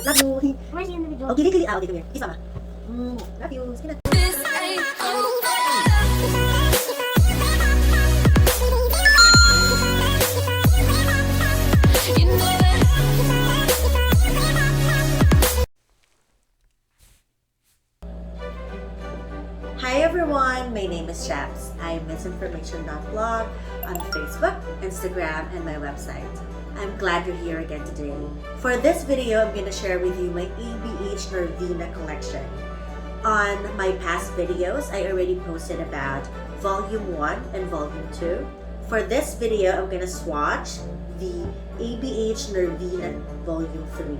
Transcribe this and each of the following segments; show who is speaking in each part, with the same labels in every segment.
Speaker 1: Love you.
Speaker 2: Where's the individual?
Speaker 1: Oh, gili-gili. Okay, come here. Kiss mama. Love you. Sige na. Hi everyone, my name is Shaps. I'm MissInformation.blog on Facebook, Instagram, and my website. I'm glad you're here again today. For this video, I'm going to share with you my ABH Norvina collection. On my past videos, I already posted about Volume 1 and Volume 2. For this video, I'm going to swatch the ABH Norvina Volume 3.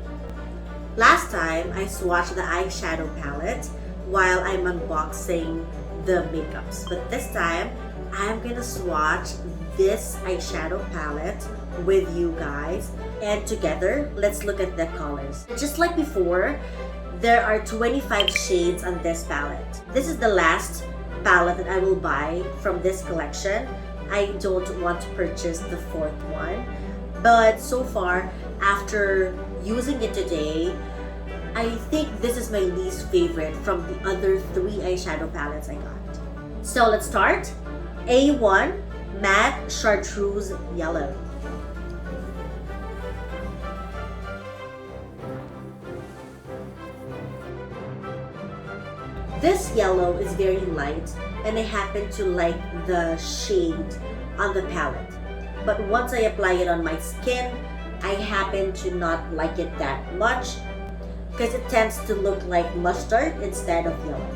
Speaker 1: Last time, I swatched the eyeshadow palette while I'm unboxing the makeups. But this time, I'm gonna swatch this eyeshadow palette with you guys. And together, let's look at the colors. Just like before, there are 25 shades on this palette. This is the last palette that I will buy from this collection. I don't want to purchase the fourth one. But so far, after using it today, I think this is my least favorite from the other 3 eyeshadow palettes I got. So let's start. A1 Matte Chartreuse Yellow. This yellow is very light and I happen to like the shade on the palette. But once I apply it on my skin, I happen to not like it that much, because it tends to look like mustard instead of yellow.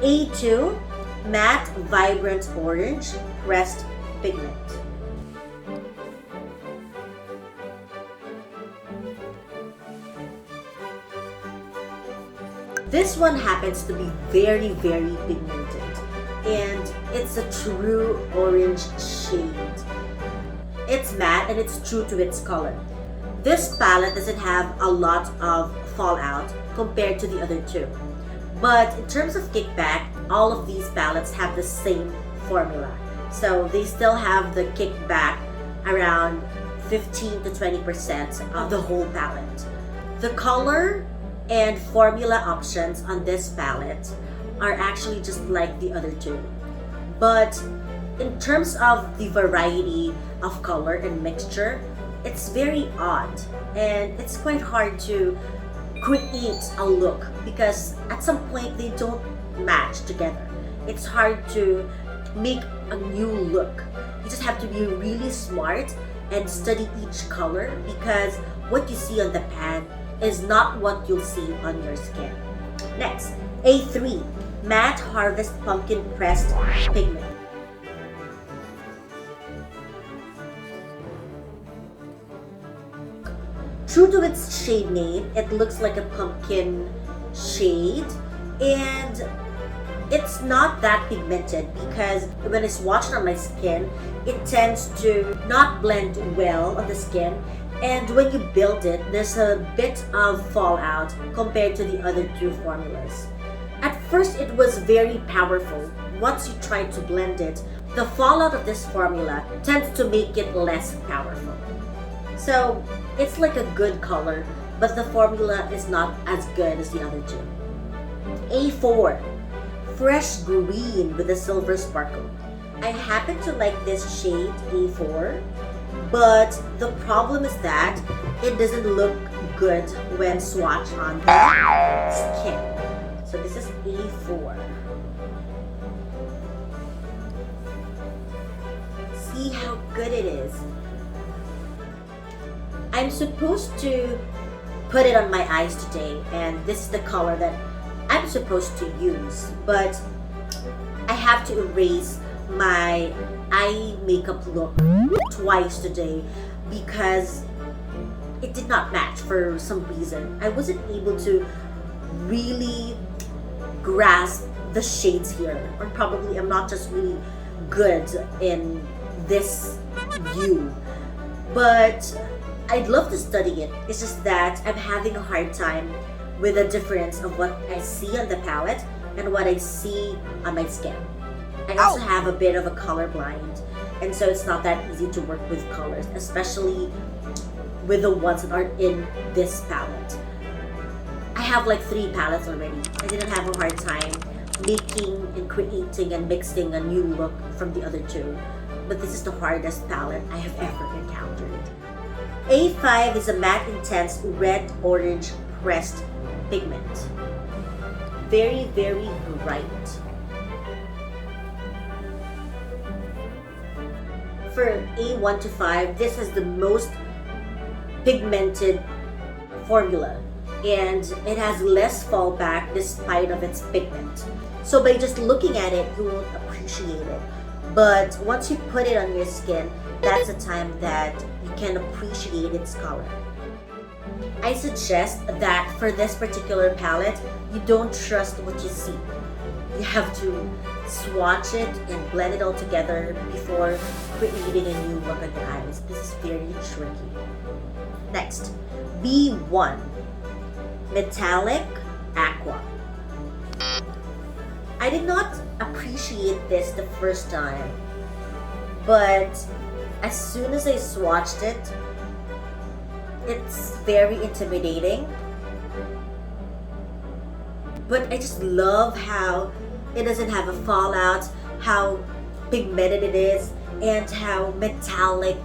Speaker 1: A2 Matte Vibrant Orange Pressed Pigment. This one happens to be very, very pigmented, and it's a true orange shade. It's matte and it's true to its color. This palette doesn't have a lot of fallout compared to the other 2. But in terms of kickback, all of these palettes have the same formula. So they still have the kickback around 15 to 20% of the whole palette. The color and formula options on this palette are actually just like the other 2. But in terms of the variety of color and mixture, it's very odd and it's quite hard to create a look because at some point they don't match together. It's hard to make a new look. You just have to be really smart and study each color because what you see on the pan is not what you'll see on your skin. Next, A3 Matte Harvest Pumpkin Pressed Pigment. True to its shade name, it looks like a pumpkin shade, and it's not that pigmented because when it's swatched on my skin, it tends to not blend well on the skin, and when you build it, there's a bit of fallout compared to the other 2 formulas. At first, it was very powerful. Once you try to blend it, the fallout of this formula tends to make it less powerful. So it's like a good color, but the formula is not as good as the other 2. A4 Fresh Green with a Silver Sparkle. I happen to like this shade A4, but the problem is that it doesn't look good when swatched on the skin. So this is A4. See how good it is. I'm supposed to put it on my eyes today, and this is the color that I'm supposed to use, but I have to erase my eye makeup look twice today because it did not match for some reason. I wasn't able to really grasp the shades here, or probably I'm not just really good in this view, but I'd love to study it. It's just that I'm having a hard time with the difference of what I see on the palette and what I see on my skin. I also have a bit of a color blind, and so it's not that easy to work with colors, especially with the ones that are in this palette. I have like 3 palettes already. I didn't have a hard time making and creating and mixing a new look from the other 2. But this is the hardest palette I have ever encountered. A5 is a matte intense red-orange pressed pigment. Very, very bright. For A1 to 5, this is the most pigmented formula, and it has less fallback despite of its pigment. So by just looking at it, you won't appreciate it. But once you put it on your skin, that's the time that you can appreciate its color. I suggest that for this particular palette, you don't trust what you see. You have to swatch it and blend it all together before creating a new look on your eyes. This is very tricky. Next, B1, Metallic Aqua. I did not appreciate this the first time, but as soon as I swatched it, it's very intimidating. But I just love how it doesn't have a fallout, how pigmented it is, and how metallic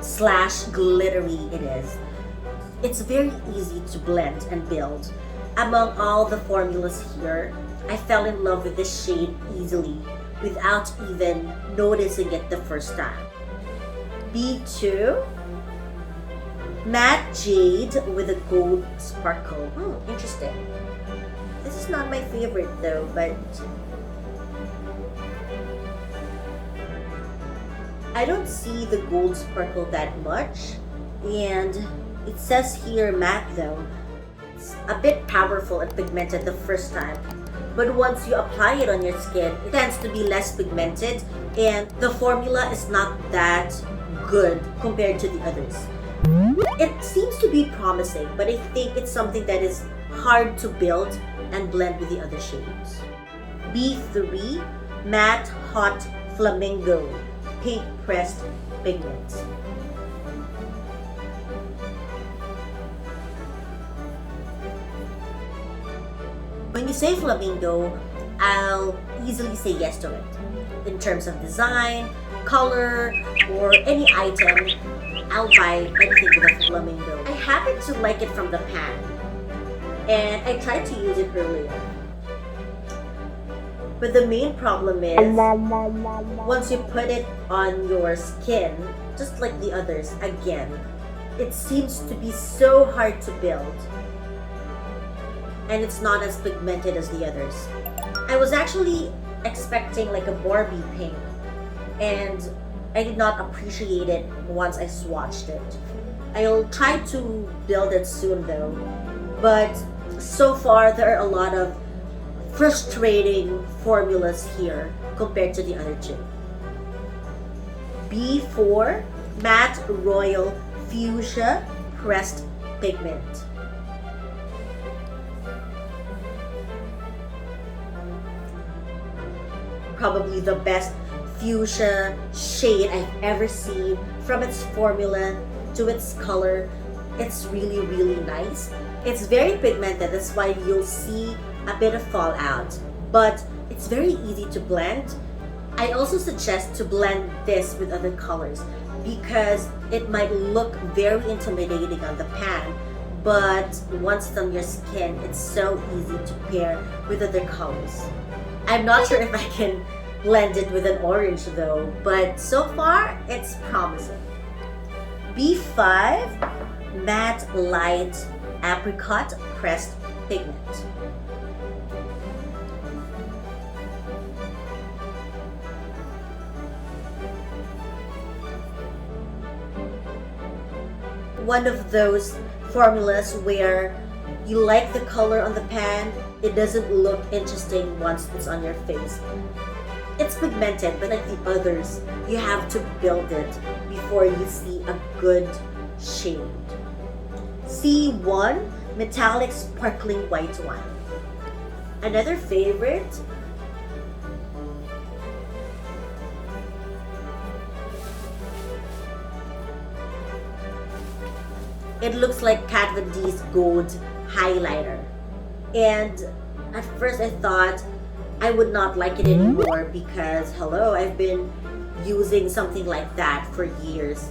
Speaker 1: / glittery it is. It's very easy to blend and build. Among all the formulas here, I fell in love with this shade easily without even noticing it the first time. B2, Matte Jade with a gold sparkle. Interesting. This is not my favorite though, but I don't see the gold sparkle that much, and it says here matte though. It's a bit powerful and pigmented the first time, but once you apply it on your skin, it tends to be less pigmented, and the formula is not that good compared to the others. It seems to be promising, but I think it's something that is hard to build and blend with the other shades. B3, Matte Hot Flamingo, Pink Pressed Pigment. When you say flamingo, I'll easily say yes to it. In terms of design, color, or any item, I'll buy anything with a flamingo. I happen to like it from the pan, and I tried to use it earlier. But the main problem is, once you put it on your skin, just like the others, again, it seems to be so hard to build. And it's not as pigmented as the others. I was actually expecting like a Barbie pink, and I did not appreciate it once I swatched it. I'll try to build it soon though, but so far there are a lot of frustrating formulas here compared to the other 2. B4, Matte Royal Fuchsia Pressed Pigment. Probably the best fuchsia shade I've ever seen. From its formula to its color, it's really, really nice. It's very pigmented, that's why you'll see a bit of fallout, but it's very easy to blend. I also suggest to blend this with other colors because it might look very intimidating on the pan, but once it's on your skin, it's so easy to pair with other colors. I'm not sure if I can blend it with an orange though, but so far it's promising. B5, Matte Light Apricot Pressed Pigment. One of those formulas where you like the color on the pan, it doesn't look interesting once it's on your face. It's pigmented, but like the others, you have to build it before you see a good shade. C1, Metallic Sparkling White Wine. Another favorite, it looks like Kat Von D's gold highlighter. And at first I thought I would not like it anymore because, hello, I've been using something like that for years.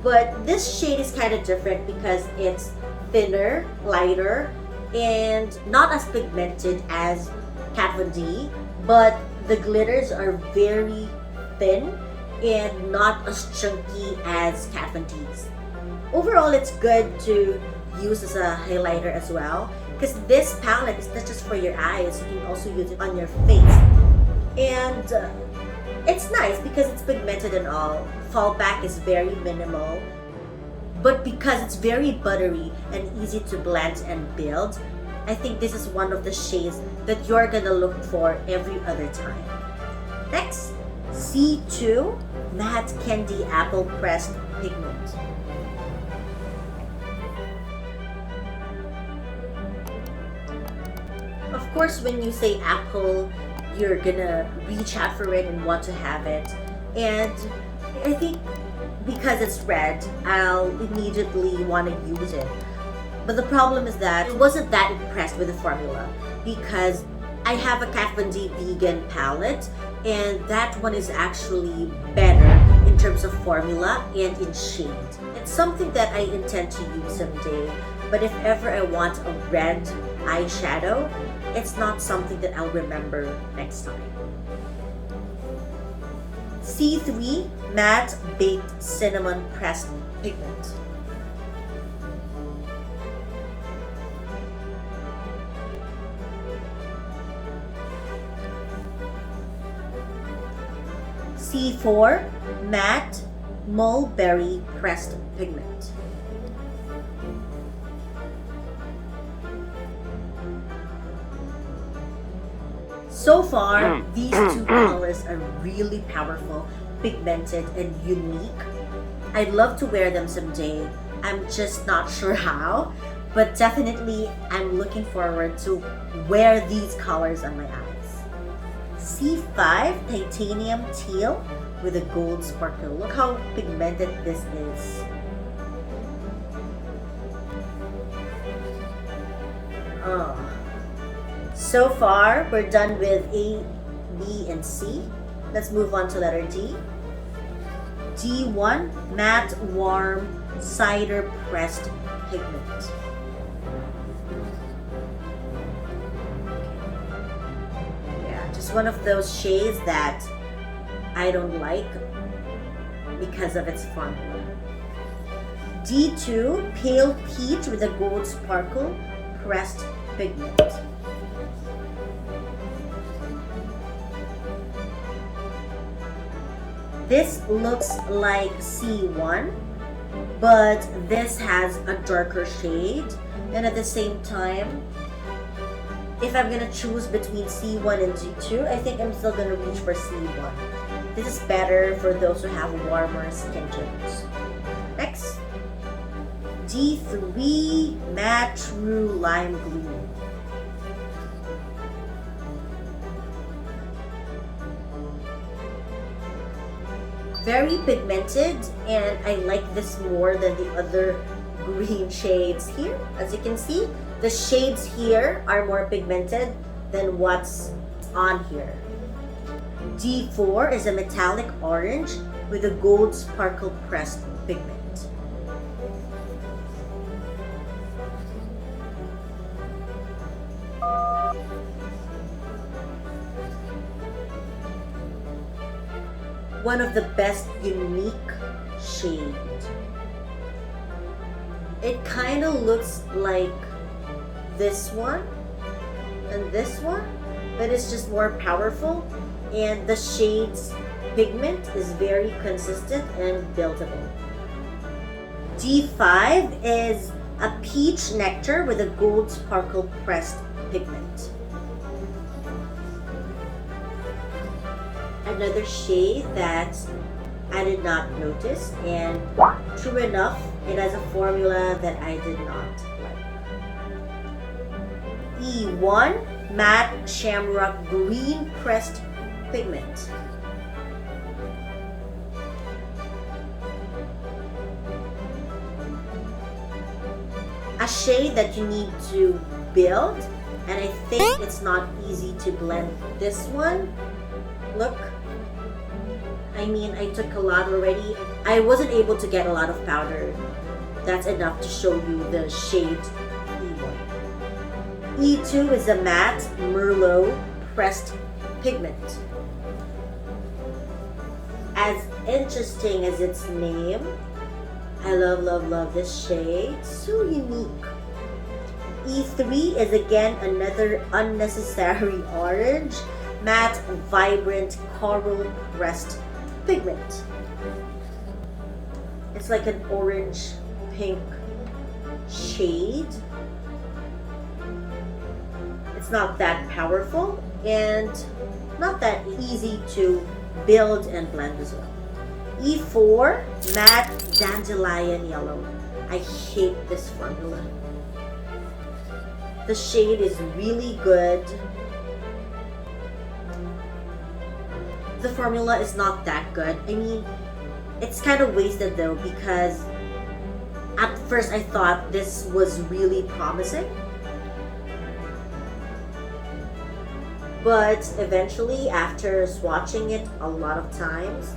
Speaker 1: But this shade is kind of different because it's thinner, lighter, and not as pigmented as Kat Von D, but the glitters are very thin and not as chunky as Kat Von D's. Overall, it's good to use as a highlighter as well because this palette is not just for your eyes, you can also use it on your face. And it's nice because it's pigmented and all. Fallback is very minimal. But because it's very buttery and easy to blend and build, I think this is one of the shades that you're gonna look for every other time. Next, C2 Matte Candy Apple Pressed Pigment. Of course, when you say apple, you're gonna reach out for it and want to have it. And I think because it's red, I'll immediately want to use it. But the problem is that I wasn't that impressed with the formula because I have a Kat Von D vegan palette and that one is actually better in terms of formula and in shade. It's something that I intend to use someday, but if ever I want a red eyeshadow, it's not something that I'll remember next time. C3 Matte Baked Cinnamon Pressed Pigment. C4 Matte Mulberry Pressed Pigment. So far, these two colors are really powerful, pigmented, and unique. I'd love to wear them someday. I'm just not sure how, but definitely I'm looking forward to wear these colors on my eyes. C5 Titanium Teal with a gold sparkle. Look how pigmented this is. So far, we're done with A, B, and C. Let's move on to letter D. D1 Matte Warm Cider Pressed Pigment. Yeah, just one of those shades that I don't like because of its formula. D2 Pale Peach with a gold sparkle pressed pigment. This looks like C1, but this has a darker shade, and at the same time, if I'm gonna choose between C1 and D2, I think I'm still gonna reach for C1. This is better for those who have warmer skin tones. Next, D3 Matte True Lime Green. Very pigmented, and I like this more than the other green shades here. As you can see, the shades here are more pigmented than what's on here. D4 is a metallic orange with a gold sparkle pressed pigment. One of the best unique shade. It kind of looks like this one and this one, but it's just more powerful, and the shade's pigment is very consistent and buildable. D5 is a peach nectar with a gold sparkle pressed pigment. Another shade that I did not notice, and true enough, it has a formula that I did not like. E1 Matte Shamrock Green Pressed Pigment. shade that you need to build, and I think it's not easy to blend this one. Look, I mean, I took a lot already. I wasn't able to get a lot of powder. That's enough to show you the shade E1. E2 is a matte Merlot pressed pigment. As interesting as its name, I love this shade. So unique. E3 is again another unnecessary orange, matte, vibrant, coral pressed pigment. It's like an orange pink shade. It's not that powerful and not that easy to build and blend as well. E4, matte dandelion yellow. I hate this formula. The shade is really good. The formula is not that good. I mean, it's kind of wasted though, because at first I thought this was really promising. But eventually, after swatching it a lot of times,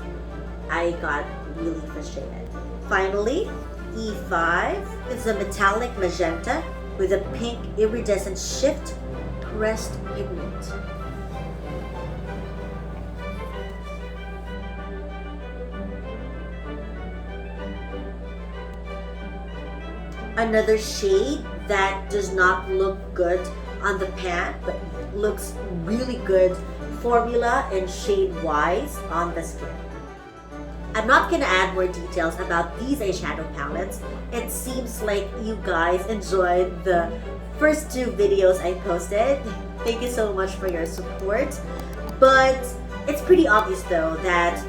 Speaker 1: I got really frustrated. Finally, E5 is a metallic magenta with a pink iridescent shift pressed pigment. Another shade that does not look good on the pan, but looks really good formula and shade wise on the skin. I'm not gonna add more details about these eyeshadow palettes. It seems like you guys enjoyed the first two videos I posted. Thank you so much for your support. But it's pretty obvious though that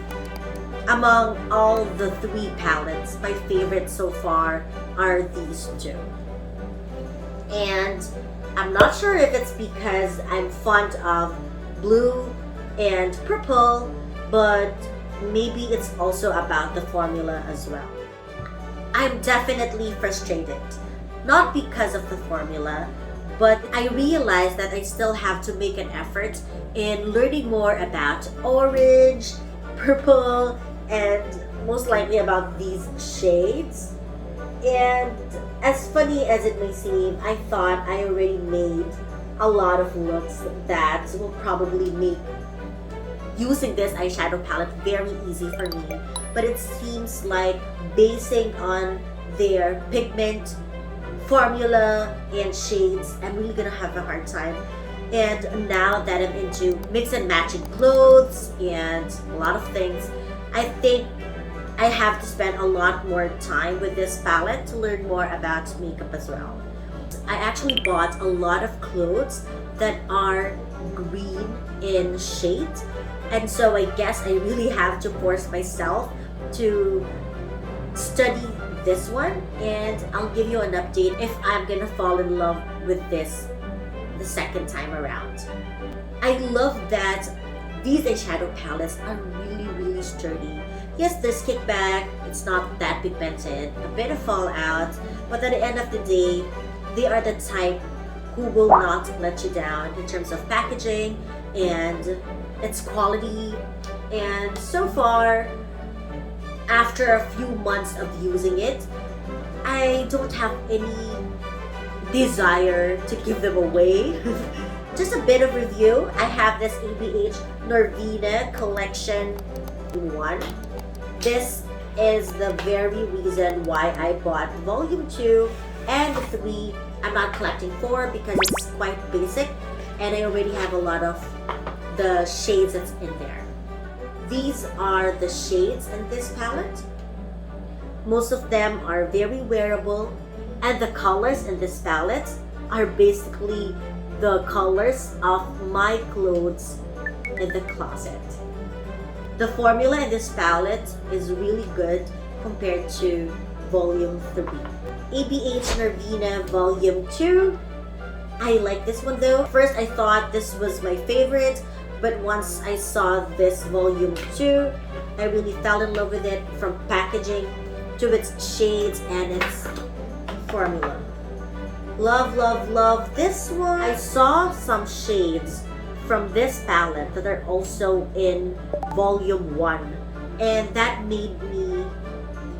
Speaker 1: among all the three palettes, my favorite so far are these two. And I'm not sure if it's because I'm fond of blue and purple, but maybe it's also about the formula as well. I'm definitely frustrated, not because of the formula, but I realized that I still have to make an effort in learning more about orange, purple, and most likely about these shades. And as funny as it may seem, I thought I already made a lot of looks that will probably make using this eyeshadow palette very easy for me. But it seems like basing on their pigment, formula, and shades, I'm really gonna have a hard time. And now that I'm into mix and matching clothes and a lot of things, I think I have to spend a lot more time with this palette to learn more about makeup as well. I actually bought a lot of clothes that are green in shade, and so I guess I really have to force myself to study this one, and I'll give you an update if I'm gonna fall in love with this the second time around. I love that these eyeshadow palettes are really sturdy. Yes, there's kickback, it's not that pigmented, a bit of fallout, but at the end of the day, they are the type who will not let you down in terms of packaging and its quality. And so far, after a few months of using it, I don't have any desire to give them away. Just a bit of review. I have this ABH Norvina collection 1. This is the very reason why I bought volume 2 and 3. I'm not collecting 4 because it's quite basic and I already have a lot of the shades that's in there. These are the shades in this palette. Most of them are very wearable, and the colors in this palette are basically the colors of my clothes in the closet. The formula in this palette is really good compared to volume 3. ABH Norvina volume 2. I like this one though. First I thought this was my favorite, but once I saw this volume 2, I really fell in love with it, from packaging to its shades and its formula. Love, love, love this one. I saw some shades from this palette that are also in volume 1, and that made me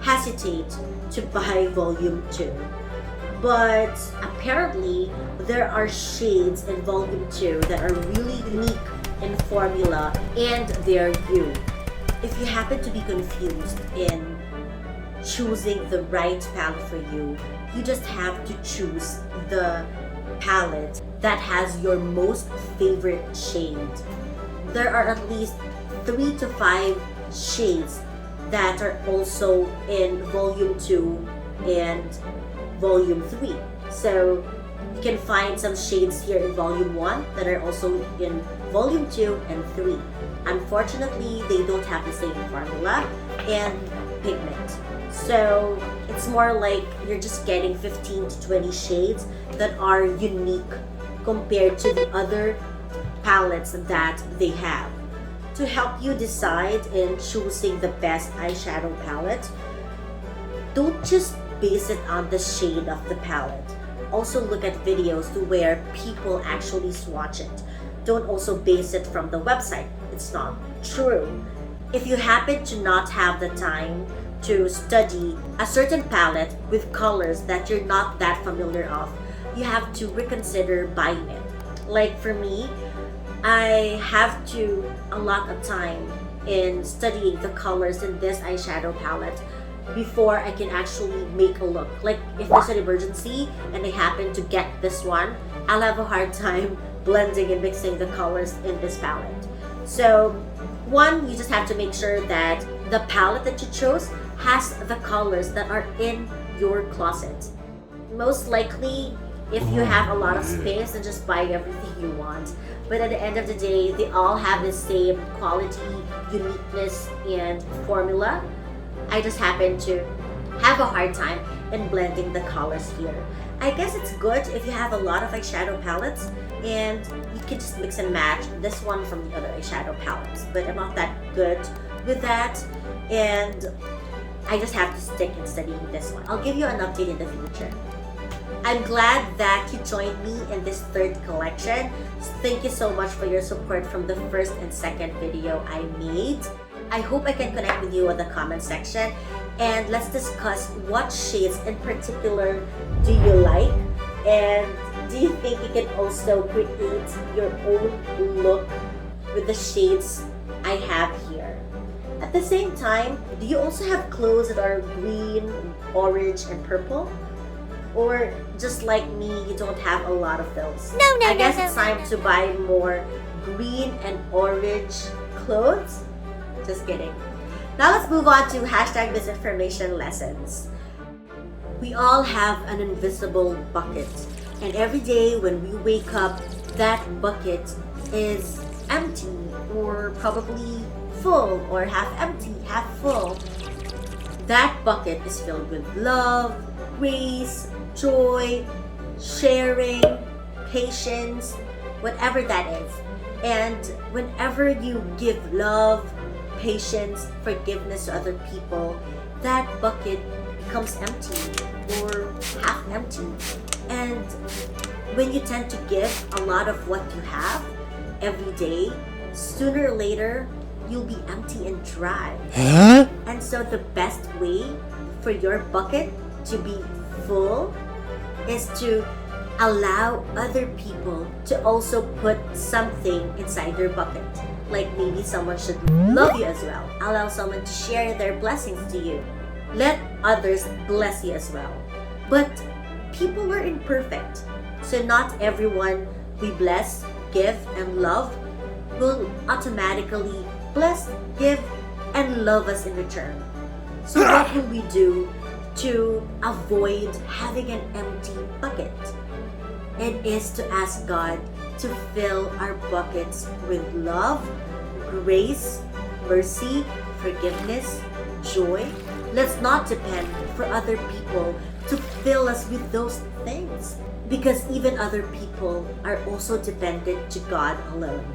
Speaker 1: hesitate to buy volume 2. But apparently there are shades in volume 2 that are really unique in formula, and they're you. If you happen to be confused in choosing the right palette for you, you just have to choose the palette that has your most favorite shade. There are at least 3 to 5 shades that are also in volume 2 and volume 3. So you can find some shades here in volume 1 that are also in volume 2 and 3. Unfortunately, they don't have the same formula and pigment. So it's more like you're just getting 15 to 20 shades that are unique compared to the other palettes that they have. To help you decide in choosing the best eyeshadow palette, don't just base it on the shade of the palette. Also look at videos to where people actually swatch it. Don't also base it from the website. It's not true. If you happen to not have the time to study a certain palette with colors that you're not that familiar of, you have to reconsider buying it. Like for me, I have to allot a time in studying the colors in this eyeshadow palette before I can actually make a look. Like if there's an emergency and I happen to get this one, I'll have a hard time blending and mixing the colors in this palette. So one, you just have to make sure that the palette that you chose has the colors that are in your closet. Most likely, if you have a lot of space, then just buy everything you want. But at the end of the day, they all have the same quality, uniqueness, and formula. I just happen to have a hard time in blending the colors here. I guess it's good if you have a lot of eyeshadow palettes and you can just mix and match this one from the other eyeshadow palettes. But I'm not that good with that, and I just have to stick in studying this one. I'll give you an update in the future. I'm glad that you joined me in this third collection. Thank you so much for your support from the first and second video I made. I hope I can connect with you in the comment section, and let's discuss what shades in particular do you like, and do you think you can also create your own look with the shades I have here. At the same time, do you also have clothes that are green, orange, and purple? Or just like me, you don't have a lot of those? I guess it's time to buy more green and orange clothes. Just kidding. Now let's move on to hashtag MissInformation Lessons. We all have an invisible bucket, and every day when we wake up, that bucket is empty, or probably full, or half empty, half full. That bucket is filled with love, grace, joy, sharing, patience, whatever that is. And whenever you give love, patience, forgiveness to other people, that bucket becomes empty or half empty. And when you tend to give a lot of what you have every day, sooner or later, you'll be empty and dry. And so the best way for your bucket to be full is to allow other people to also put something inside their bucket. Like maybe someone should love you as well. Allow someone to share their blessings to you. Let others bless you as well. But people are imperfect. So not everyone we bless, give, and love will automatically bless, give, and love us in return. So what will we do to avoid having an empty bucket? It is to ask God to fill our buckets with love, grace, mercy, forgiveness, joy. Let's not depend for other people to fill us with those things, because even other people are also dependent to God alone.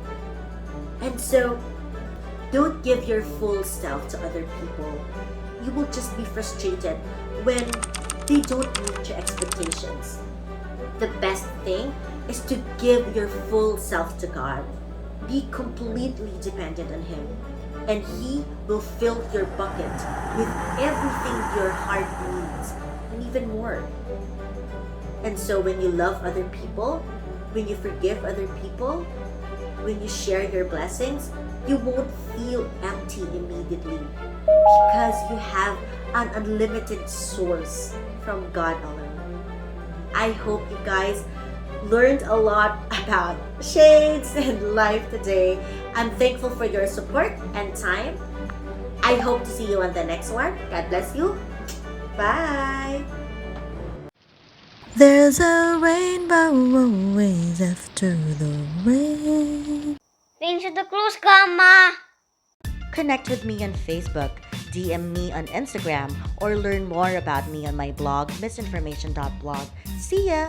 Speaker 1: And so, don't give your full self to other people. You will just be frustrated when they don't meet your expectations. the best thing is to give your full self to God. Be completely dependent on Him, and He will fill your bucket with everything your heart needs, and even more. And so when you love other people, when you forgive other people, when you share your blessings, you won't feel empty immediately because you have an unlimited source from God alone. I hope you guys learned a lot about shades and life today. I'm thankful for your support and time. I hope to see you on the next one. God bless you. Bye.
Speaker 2: There's a rainbow always after the rain.
Speaker 3: Rain to the close, Gamma.
Speaker 1: Connect with me on Facebook, DM me on Instagram, or learn more about me on my blog, MissInformation.blog. See ya!